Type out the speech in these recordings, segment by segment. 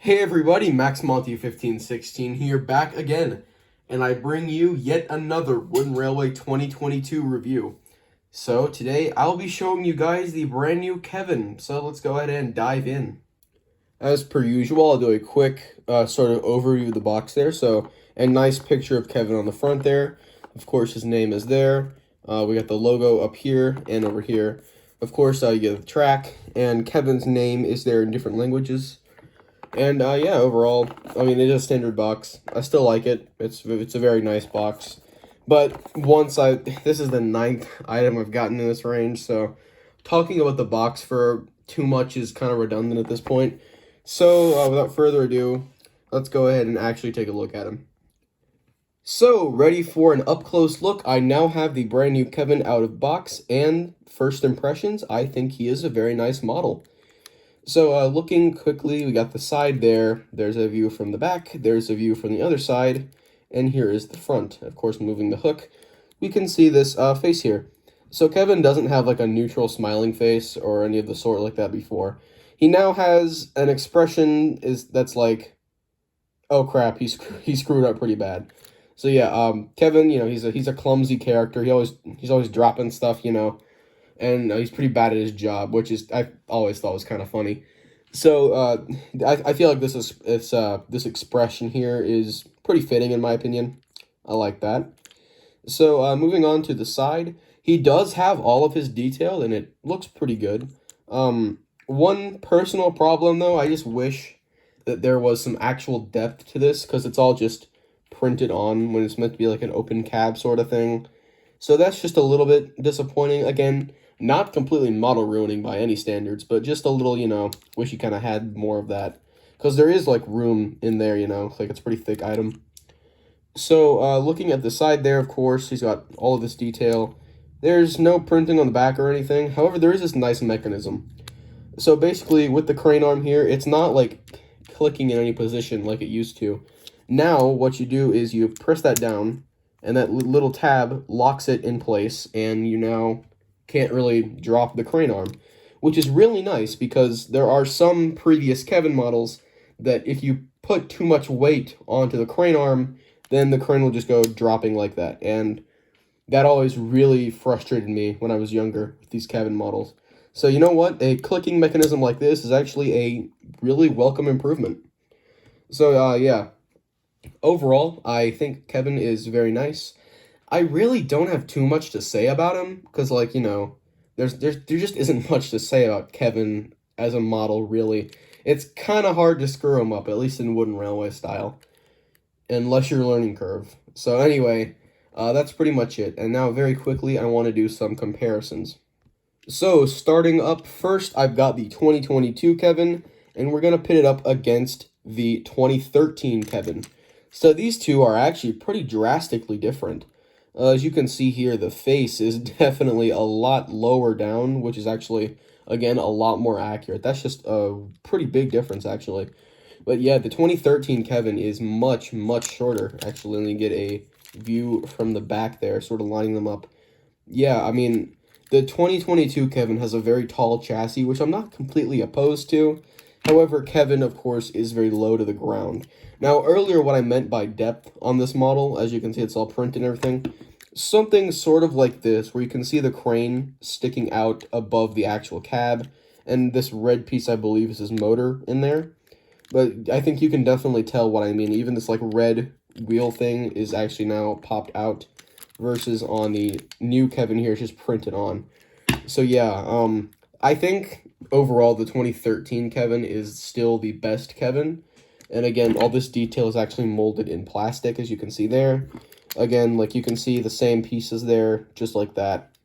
Hey everybody, Max Monty 1516 here, back again, and I bring you yet another Wooden Railway 2022 review. So today I'll be showing you guys the brand new Kevin, so let's go ahead and dive in. As per usual, I'll do a quick sort of overview of the box there. So a nice picture of Kevin on the front there. Of course, his name is there. We got the logo up here and over here. Of course, you get the track, and Kevin's name is there in different languages. And yeah, overall, I mean, it is a standard box. I still like it. It's a very nice box. But this is the 9th item I've gotten in this range, so talking about the box for too much is kind of redundant at this point. So without further ado, let's go ahead and actually take a look at him. So, ready for an up-close look, I now have the brand new Kevin out of box, and first impressions, I think he is a very nice model. So looking quickly, we got the side there. There's a view from the back. There's a view from the other side. And here is the front. Of course, moving the hook, we can see this face here. So Kevin doesn't have like a neutral smiling face or any of the sort like that before. He now has an expression that's like, oh crap, he screwed up pretty bad. So yeah, Kevin, he's a clumsy character. He's always dropping stuff, and he's pretty bad at his job, which is I always thought was kind of funny. So I feel like this expression here is pretty fitting in my opinion. I like that. So moving on to the side, he does have all of his detail, and it looks pretty good. One personal problem though, I just wish that there was some actual depth to this, because it's all just printed on when it's meant to be like an open cab sort of thing. So that's just a little bit disappointing. Again, not completely model ruining by any standards, but just a little, wish you kind of had more of that. Because there is, like, room in there, like it's a pretty thick item. So, looking at the side there, of course, he's got all of this detail. There's no printing on the back or anything. However, there is this nice mechanism. So, basically, with the crane arm here, it's not, like, clicking in any position like it used to. Now, what you do is you press that down, and that little tab locks it in place, and you now can't really drop the crane arm, which is really nice because there are some previous Kevin models that if you put too much weight onto the crane arm, then the crane will just go dropping like that, and that always really frustrated me when I was younger with these Kevin models. So you know what? A clicking mechanism like this is actually a really welcome improvement. So yeah, overall, I think Kevin is very nice. I really don't have too much to say about him, because, like, there just isn't much to say about Kevin as a model, really. It's kind of hard to screw him up, at least in Wooden Railway style, unless you're learning curve. So anyway, that's pretty much it. And now, very quickly, I want to do some comparisons. So, starting up first, I've got the 2022 Kevin, and we're going to pit it up against the 2013 Kevin. So these two are actually pretty drastically different. As you can see here, the face is definitely a lot lower down, which is actually, again, a lot more accurate. That's just a pretty big difference, actually. But yeah, the 2013 Kevin is much, much shorter, actually. Let me get a view from the back there, sort of lining them up. Yeah, I mean, the 2022 Kevin has a very tall chassis, which I'm not completely opposed to. However, Kevin, of course, is very low to the ground. Now, earlier, what I meant by depth on this model, as you can see, it's all printed and everything, something sort of like this, where you can see the crane sticking out above the actual cab, and this red piece, I believe, is his motor in there. But I think you can definitely tell what I mean. Even this, like, red wheel thing is actually now popped out, versus on the new Kevin here, it's just printed on. So, yeah, I think overall the 2013 Kevin is still the best Kevin. And again, all this detail is actually molded in plastic, as you can see there. Again, like you can see the same pieces there, just like that.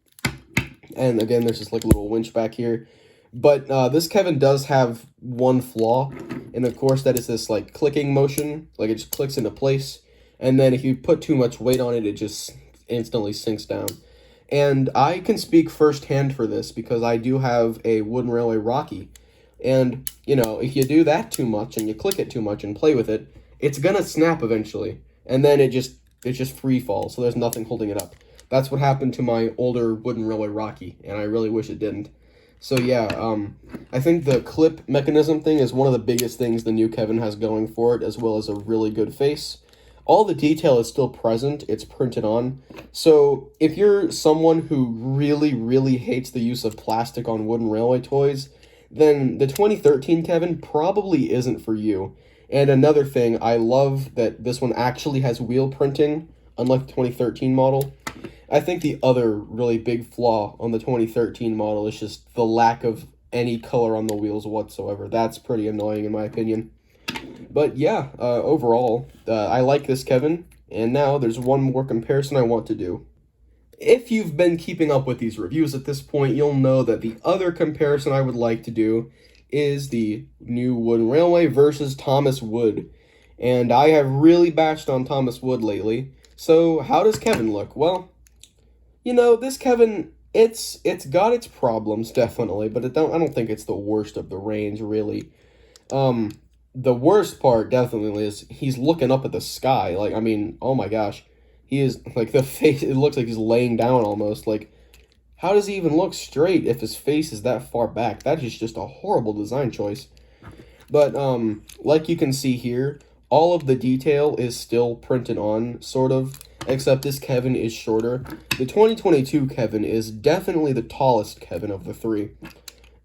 And again, there's this like little winch back here. But this Kevin does have one flaw. And of course, that is this like clicking motion. Like it just clicks into place. And then if you put too much weight on it, it just instantly sinks down. And I can speak firsthand for this because I do have a Wooden Railway Rocky. And, if you do that too much and you click it too much and play with it, it's going to snap eventually. And then it just free falls, so there's nothing holding it up. That's what happened to my older Wooden Railway Rocky, and I really wish it didn't. So yeah, I think the clip mechanism thing is one of the biggest things the new Kevin has going for it, as well as a really good face. All the detail is still present, it's printed on. So if you're someone who really, really hates the use of plastic on wooden railway toys, then the 2013 Kevin probably isn't for you. And another thing, I love that this one actually has wheel printing, unlike the 2013 model. I think the other really big flaw on the 2013 model is just the lack of any color on the wheels whatsoever. That's pretty annoying in my opinion. But yeah, overall, I like this Kevin, and now there's one more comparison I want to do. If you've been keeping up with these reviews at this point, you'll know that the other comparison I would like to do is the new Wooden Railway versus Thomas Wood. And I have really bashed on Thomas Wood lately, so how does Kevin look? Well, you know, this Kevin, it's got its problems, definitely, but I don't think it's the worst of the range, really. The worst part, definitely, is he's looking up at the sky. Like, I mean, oh my gosh. He is, like, the face, it looks like he's laying down almost. Like, how does he even look straight if his face is that far back? That is just a horrible design choice. But, like you can see here, all of the detail is still printed on, sort of, except this Kevin is shorter. The 2022 Kevin is definitely the tallest Kevin of the three.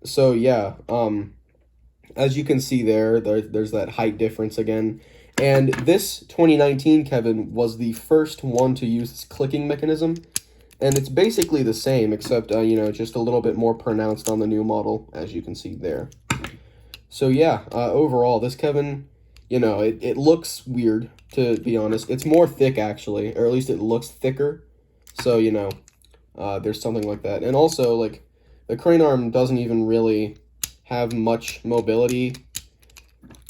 So, yeah, as you can see there's that height difference again. And this 2019 Kevin was the first one to use this clicking mechanism. And it's basically the same, except, you know, just a little bit more pronounced on the new model, as you can see there. So, yeah, overall, this Kevin, you know, it looks weird, to be honest. It's more thick, actually, or at least it looks thicker. So, you know, there's something like that. And also, like, the crane arm doesn't even really have much mobility.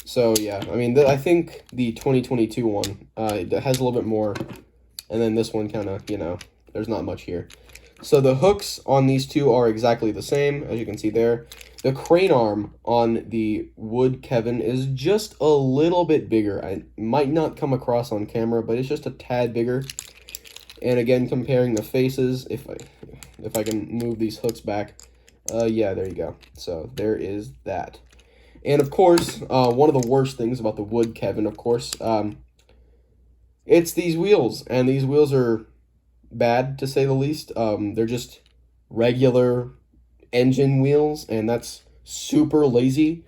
So, yeah, I mean, I think the 2022 one it has a little bit more, and then this one kind of, you know, there's not much here. So the hooks on these two are exactly the same, as you can see there. The crane arm on the Wood Kevin is just a little bit bigger. I might not come across on camera, but it's just a tad bigger. And again, comparing the faces, if I can move these hooks back, yeah, there you go. So there is that. And of course, one of the worst things about the Wood Kevin, of course, it's these wheels. And these wheels are bad, to say the least. They're just regular engine wheels, and that's super lazy.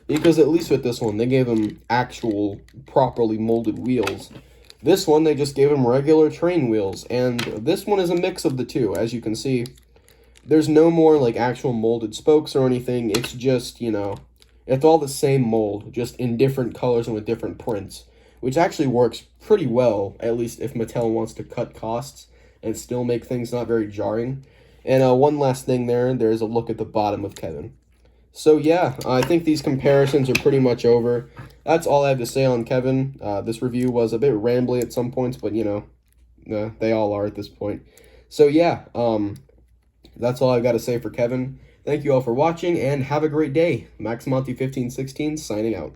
Because at least with this one, they gave them actual, properly molded wheels. This one, they just gave them regular train wheels. And this one is a mix of the two, as you can see. There's no more, like, actual molded spokes or anything. It's just, you know, it's all the same mold, just in different colors and with different prints, which actually works pretty well, at least if Mattel wants to cut costs and still make things not very jarring. And one last thing there's a look at the bottom of Kevin. So yeah, I think these comparisons are pretty much over. That's all I have to say on Kevin. This review was a bit rambly at some points, but you know, they all are at this point. So yeah, that's all I've got to say for Kevin. Thank you all for watching, and have a great day. MaxMonty1516 signing out.